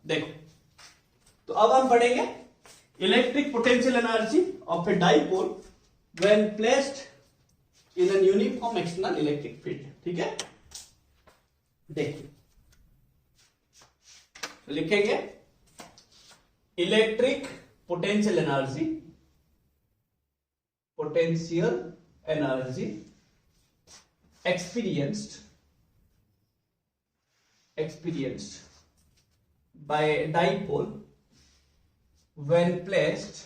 देखो, तो अब हम पढ़ेंगे electric potential energy of a dipole when placed in an uniform external electric field. ठीक है, देखिए तो लिखेंगे electric potential energy experienced by a dipole when placed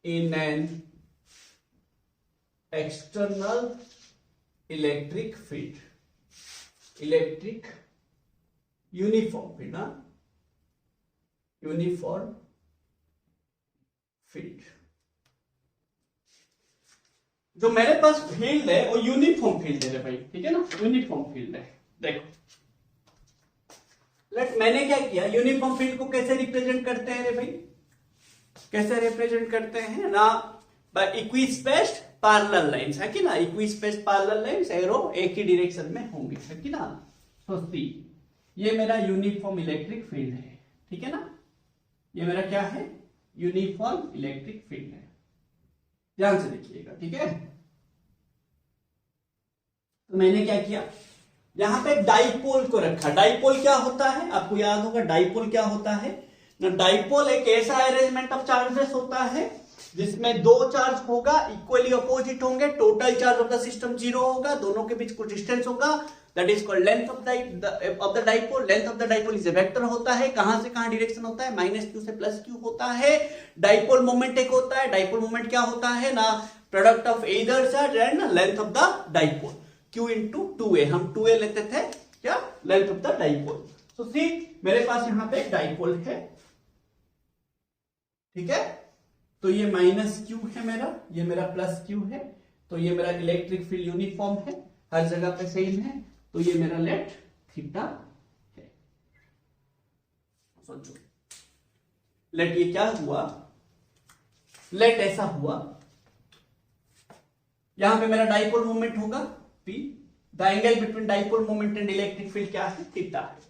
in an external electric field, electric uniform field, uniform field। जो मेरे पास field है वो uniform field है भाई, ठीक है ना, यूनिफॉर्म फील्ड है। देखो मैंने क्या किया, यूनिफॉर्म फील्ड को कैसे रिप्रेजेंट करते हैं रे भाई, कैसे रिप्रेजेंट करते हैं ना, बाय इक्विस्पेस्ड पैरेलल लाइंस, है कि ना, इक्विस्पेस्ड पैरेलल लाइंस एरो एक ही डायरेक्शन में होंगे, है कि ना। तो सी ये मेरा यूनिफॉर्म इलेक्ट्रिक फील्ड है, ठीक है ना, ये मेरा क्या है, यूनिफॉर्म इलेक्ट्रिक फील्ड है, ध्यान से देखिएगा, ठीक है। तो मैंने क्या किया, यहां पे डाइपोल को रखा। डाइपोल क्या होता है, आपको याद होगा डाइपोल क्या होता है ना, डाइपोल एक ऐसा अरेंजमेंट ऑफ चार्जेस होता है जिसमें दो चार्ज होगा, इक्वली अपोजिट होंगे, total charge of the system 0 होगा, दोनों के बीच कुछ डिस्टेंस होगा, that is called length of the dipole. Length of the dipole is a vector होता है, कहां से कहां डायरेक्शन होता है, -q से +q होता है। डाइपोल मोमेंट एक होता है, डाइपोल मोमेंट क्या होता है ना, product of either charge and length of the dipole, q into 2a, हम 2a लेते थे क्या, लेंथ ऑफ द डाइपोल। तो सी मेरे पास यहां पे एक डाइपोल है, ठीक है, तो ये -q है मेरा, ये मेरा +q है, तो ये मेरा इलेक्ट्रिक फील्ड यूनिफॉर्म है, हर जगह पे सेम है, तो ये मेरा लेट थीटा है। सोचो लेट ये क्या हुआ, लेट ऐसा हुआ, यहां पे मेरा डाइपोल मोमेंट होगा P, the angle between dipole moment and electric field क्या है, थीटा है।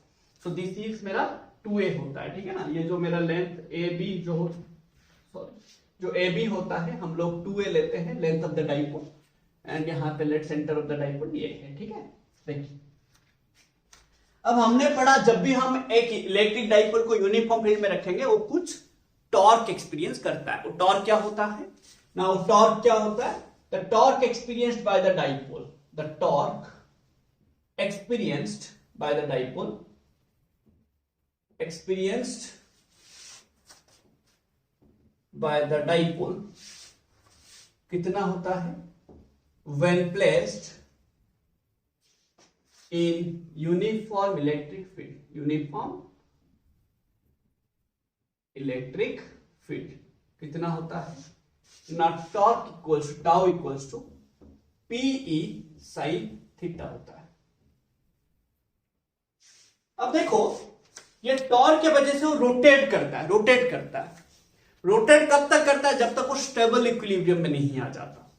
सो दिस इज मेरा 2a होता है, ठीक है ना, ये जो मेरा लेंथ AB जो AB होता है हम लोग 2a लेते हैं, length of the dipole, and यहां पे let centre of the dipole ये है, ठीक है। देखिए अब हमने पढ़ा जब भी हम एक इलेक्ट्रिक डाइपोल को यूनिफॉर्म फील्ड में रखेंगे वो कुछ टॉर्क एक्सपीरियंस करता है। वो टॉर्क क्या होता है ना, वो टॉर्क क्या होता है, the torque experienced by the dipole, the torque experienced by the dipole, कितना होता है, when placed in uniform electric field, कितना होता है ना, torque equals to tau equals to PE sin theta होता है। अब देखो ये टॉर्क के वजह से वो रोटेट करता है, रोटेट कब तक करता है, जब तक वो स्टेबल इक्विलिब्रियम में नहीं आ जाता।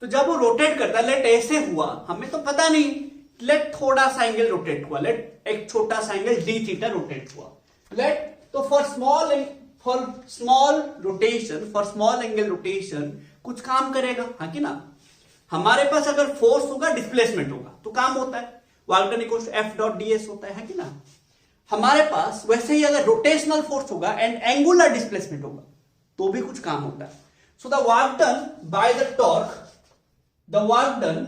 तो जब वो रोटेट करता है, लेट ऐसे हुआ, हमें तो पता नहीं, लेट थोड़ा सा एंगल रोटेट हुआ, लेट एक छोटा सा एंगल d थीटा रोटेट हुआ, लेट, तो फॉर स्मॉल एंगल रोटेशन कुछ काम करेगा, हाँ कि ना। हमारे पास अगर फोर्स होगा, डिस्प्लेसमेंट होगा, तो काम होता है, वाल्टन equals to F dot ds होता है कि ना। हमारे पास वैसे ही अगर रोटेशनल फोर्स होगा एंड एंगुलर डिस्प्लेसमेंट होगा तो भी कुछ काम होता है। So the work done by the torque, the work done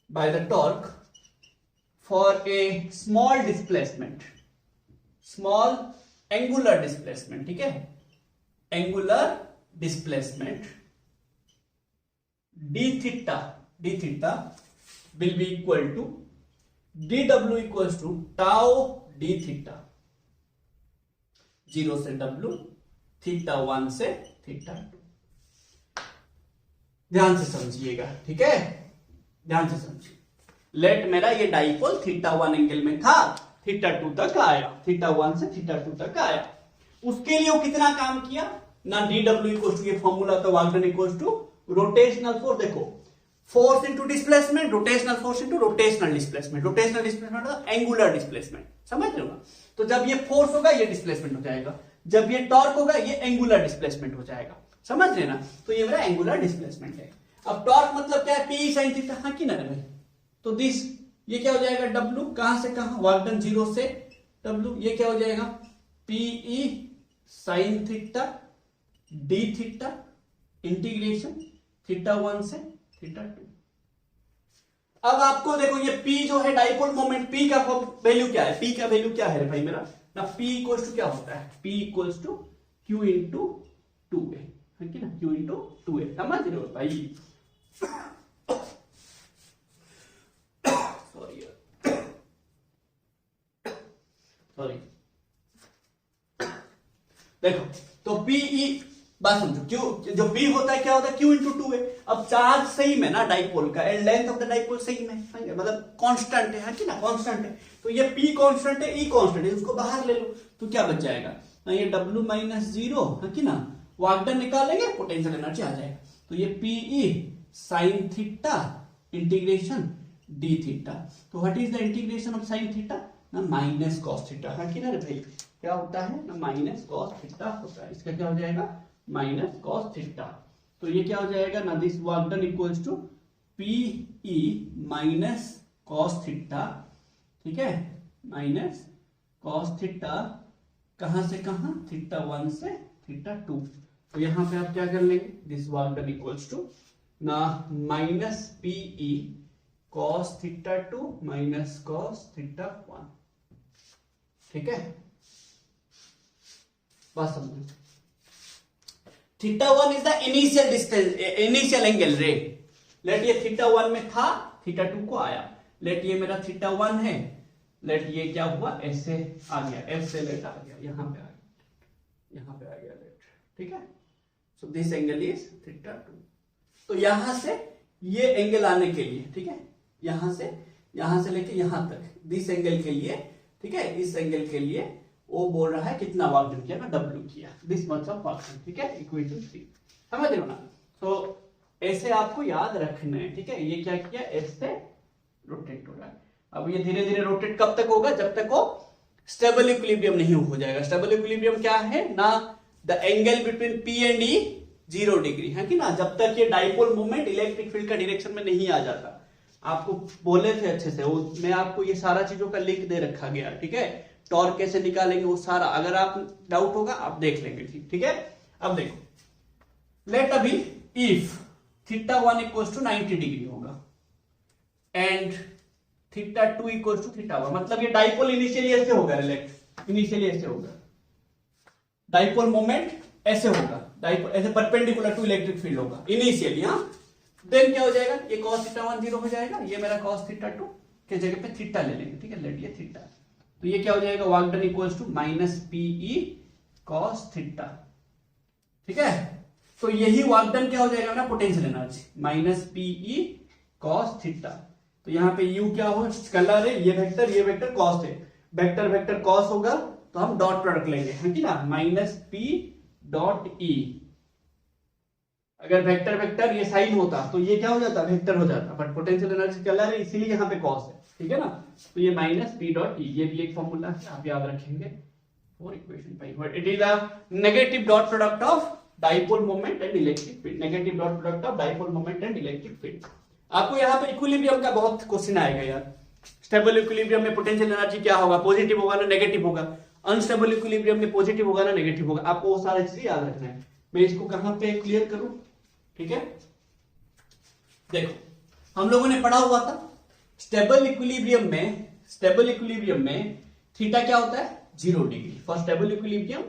by the torque for a small displacement, small angular displacement, ठीक है, angular displacement, d theta will be equal to dw equals to tau d theta, 0 से w, theta 1 से theta 2। ध्यान से समझिएगा, ठीक है, ध्यान से समझिए। लेट मेरा ये डाइपोल थीटा 1 एंगल में था, थीटा 2 तक आया, थीटा 1 से थीटा 2 तक आया, उसके लिए वो कितना काम किया ना, dw इक्वल टू, ये फॉर्मूला था, work done equal to rotational force. देखो force into displacement, rotational force into rotational displacement. Rotational displacement मतलब एंगुलर डिस्प्लेसमेंट, समझ रहे हो ना? तो जब ये फोर्स होगा ये डिस्प्लेसमेंट हो जाएगा, जब ये टॉर्क होगा ये एंगुलर डिस्प्लेसमेंट हो जाएगा, समझ रहे ना? तो ये मेरा एंगुलर डिस्प्लेसमेंट है। अब टॉर्क मतलब क्या है? पी साइन थीटा, हाँ कि ना भाई? तो दिस ये क्या हो जाएगा? डब्ल्यू, कहां से कहां? वर्क डन 0 से डब्ल्यू, ये क्या हो जाएगा? PE sine theta d theta integration theta 1 से थीटा 2। अब आपको देखो ये P जो है डाइपोल मोमेंट, P का वैल्यू क्या है? P का वैल्यू क्या है भाई मेरा ना? P इक्वल्स टू क्या होता है? P equals to Q into 2A, है कि ना? Q इंटू 2A, समझ रहे हो भाई? सॉरी देखो, तो Pe बात समझो, क्यू जो P होता है क्या होता है? Q इंटू 2 है। अब चार्ज सेम है ना डाइपोल का, and length of the dipole same है, मतलब कांस्टेंट है कि ना? कांस्टेंट है, तो ये P कांस्टेंट है, E कांस्टेंट है, उसको बाहर ले लो तो क्या बच जाएगा ना? ये W माइनस 0 है कि ना? वर्क डन निकालेंगे, पोटेंशियल एनर्जी आ जाएगा। तो ये Pe sine theta integration d theta, तो what is the integration of sine theta ना? माइनस कॉस थीटा, है कि ना रे भाई? क्या होता है ना? माइनस कॉस थीटा होता है। इसका क्या हो जाएगा? Minus cos theta. तो ये क्या हो जाएगा ना? This work done equals to Pe minus cos theta, ठीक है? माइनस कॉस थीटा कहां से कहां? थीटा 1 से थीटा 2। तो यहां पे आप क्या कर लेंगे? This work done equals to ना minus Pe cos theta 2 minus cos theta 1, ठीक है? बात समझो। Theta 1 is the initial distance, initial angle रे। लेट ये थीटा 1 में था, थीटा 2 को आया। लेट ये मेरा थीटा 1 है, लेट ये क्या हुआ? ऐसे आ गया, ऐसे लेट आ गया, यहां पे आ गया, यहां पे आ गया लेट, ठीक है? So this angle is theta 2। तो यहां से ये एंगल आने के लिए, ठीक है, यहां से लेके यहां तक, दिस एंगल के लिए, ठीक है, इस एंगल के लिए वो बोल रहा है कितना वर्क डन किया ना? W किया, this much of work done, ठीक है? इक्वेशन 3, समझ रहे हो ना? तो ऐसे आपको याद रखना है, ठीक है? ये क्या किया? ऐसे रोटेट हो रहा है। अब ये धीरे धीरे रोटेट कब तक होगा? जब तक वो स्टेबल इक्विलिब्रियम नहीं हो जाएगा। स्टेबल इक्विलिब्रियम क्या है ना? The angle between P and E 0 degree, है कि ना? जब तक ये डाइपोल मूवमेंट इलेक्ट्रिक फील्ड का डायरेक्शन में नहीं आ जाता। आपको बोले थे अच्छे से, वो मैं आपको ये सारा चीजों का लिंक दे रखा गया, ठीक है? टॉर्क कैसे निकालेंगे वो सारा, अगर आप डाउट होगा आप देख लेंगे, ठीक है? अब देखो, लेट अभी if theta 1 equals to 90 degree होगा and theta 2 equals to theta 1, मतलब ये डाइपोल इनिशियली ऐसे होगा, रिलेक्ट इनिशियली ऐसे होगा, डाइपोल मोमेंट ऐसे होगा, डाइपोल ऐसे परपेंडिकुलर टू इलेक्ट्रिक फील्ड होगा इनिशियली, हाँ? देन क्या हो जाएगा? ये cos थीटा 1 0 हो जाएगा, ये मेरा cos थीटा 2 के जगह पे थीटा ले लेंगे, ठीक है? लेट ये थीटा, तो ये क्या हो जाएगा? Work done equals to minus Pe cos theta, ठीक है? तो यही वर्क डन क्या हो जाएगा ना? Potential energy minus Pe cos theta. तो यहाँ पे u क्या हो? स्केलर है, ये वेक्टर cos है, वेक्टर cos होगा तो हम डॉट प्रोडक्ट लेंगे, है कि ना? Minus P dot E। अगर वेक्टर ये साइन होता तो ये क्या हो जाता? वेक्टर हो जाता, बट पोटेंशियल एनर्जी स्केलर है इसीलिए यहाँ पे cos है, ठीक है ना? तो ये माइनस P डॉट E, ये भी एक फॉर्मूला है, आप याद रखेंगे for equation 5। It is a negative dot product of dipole moment and electric field, negative dot product of dipole moment and electric field. आपको यहाँ पे इक्विलिब्रियम का बहुत क्वेश्चन आएगा यार। स्टेबल इक्विलिब्रियम में पोटेंशियल एनर्जी क्या होगा? पॉजिटिव होगा ना नेगेटिव होगा? अनस्टेबल इक्विलिब्रियम में पॉजिटिव होगा ना नेगेटिव होगा? आपको वो सारी चीजें याद रखना है। मैं इसको कहां पे क्लियर करूं, ठीक है? देखो, हम लोगों ने पढ़ा हुआ था स्टेबल इक्विलिब्रियम में थीटा क्या होता है? 0 degree. For stable equilibrium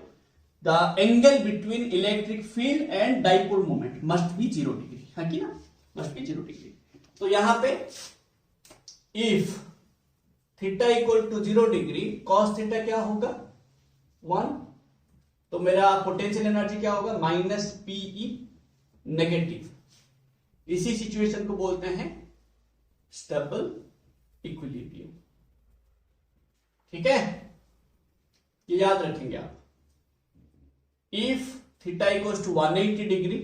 the angle between electric field and dipole moment must be 0 degree, है कि ना? Must be 0 degree. तो यहां पे if theta equal to 0 degree, cos theta क्या होगा? 1। तो मेरा पोटेंशियल एनर्जी क्या होगा? Minus Pe negative. इसी सिचुएशन को बोलते हैं स्टेबल इक्विलिब्रियम, ठीक है? ये याद रखेंगे आप। If theta equals to 180 degree,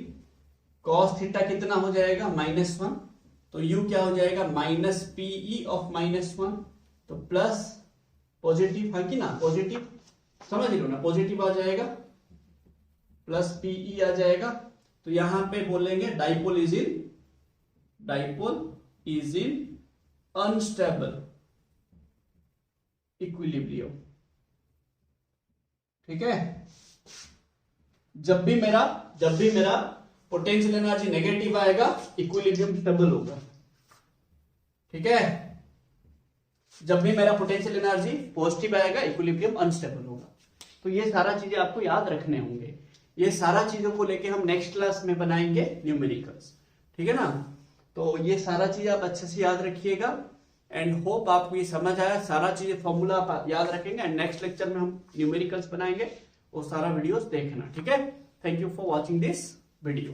cos theta कितना हो जाएगा? -1, तो u क्या हो जाएगा माइनस पीई ऑफ -1, तो प्लस पॉजिटिव है कि ना, पॉजिटिव समझ लो ना, पॉजिटिव आ जाएगा प्लस पीई आ जाएगा। तो यहां पे बोलेंगे dipole is in unstable equilibrium. ठीक है, जब भी मेरा पोटेंशियल एनर्जी नेगेटिव आएगा इक्विलिब्रियम स्टेबल होगा। ठीक है, जब भी मेरा पोटेंशियल एनर्जी पॉजिटिव आएगा इक्विलिब्रियम अनस्टेबल होगा। तो ये सारा चीजें आपको याद रखने होंगे। ये सारा चीजों को लेके हम नेक्स्ट क्लास में बनाएंगे न्यूमेरिकल्स। ठीक है ना, तो ये सारा चीज आप अच्छे से याद रखिएगा एंड होप आपको ये समझ आया। सारा चीजें फॉर्मूला आप याद रखेंगे एंड नेक्स्ट लेक्चर में हम न्यूमेरिकल्स बनाएंगे, वो सारा वीडियोस देखना। ठीक है, thank you for watching this video.